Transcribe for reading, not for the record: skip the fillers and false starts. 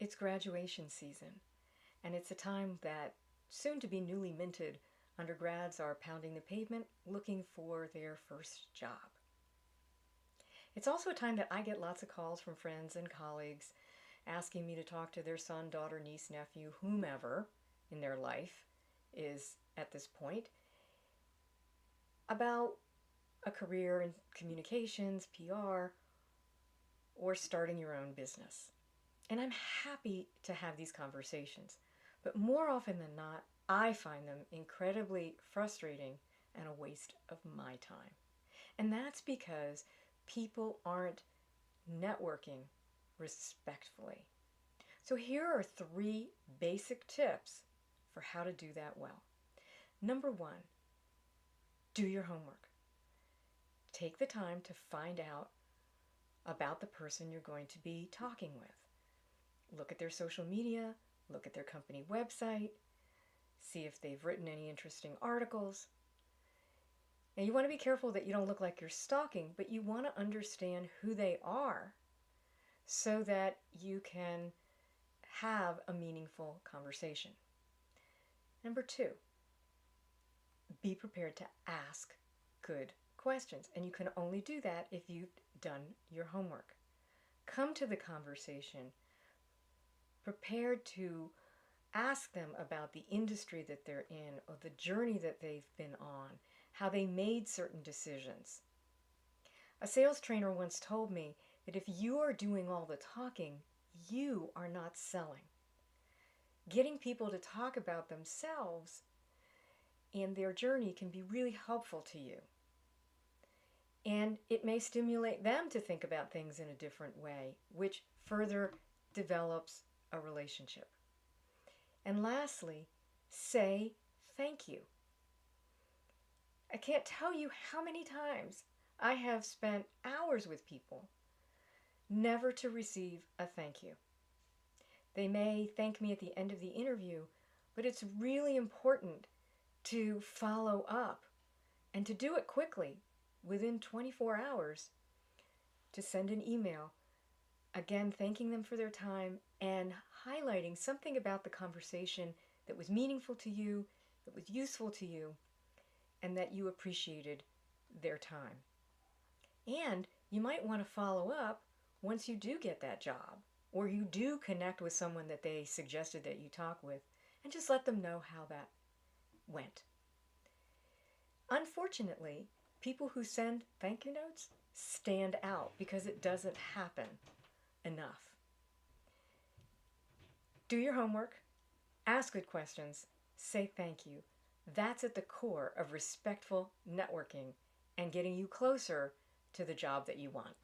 It's graduation season, and it's a time that soon-to-be newly minted undergrads are pounding the pavement looking for their first job. It's also a time that I get lots of calls from friends and colleagues asking me to talk to their son, daughter, niece, nephew, whomever in their life is at this point, about a career in communications, PR, or starting your own business. And I'm happy to have these conversations, but more often than not, I find them incredibly frustrating and a waste of my time. And that's because people aren't networking respectfully. So here are 3 basic tips for how to do that well. Number 1, do your homework. Take the time to find out about the person you're going to be talking with. Look at their social media, look at their company website, see if they've written any interesting articles. Now you want to be careful that you don't look like you're stalking, but you want to understand who they are so that you can have a meaningful conversation. Number 2, be prepared to ask good questions, and you can only do that if you've done your homework. Come to the conversation prepared to ask them about the industry that they're in or the journey that they've been on, how they made certain decisions. A sales trainer once told me that if you are doing all the talking, you are not selling. Getting people to talk about themselves and their journey can be really helpful to you. And it may stimulate them to think about things in a different way, which further develops a relationship. And lastly, say thank you. I can't tell you how many times I have spent hours with people never to receive a thank you. They may thank me at the end of the interview, but it's really important to follow up and to do it quickly within 24 hours, to send an email, again thanking them for their time and highlighting something about the conversation that was meaningful to you, that was useful to you, and that you appreciated their time. And you might want to follow up once you do get that job, or you do connect with someone that they suggested that you talk with, and just let them know how that went. Unfortunately, people who send thank you notes stand out because it doesn't happen enough. Do your homework, ask good questions, say thank you. That's at the core of respectful networking and getting you closer to the job that you want.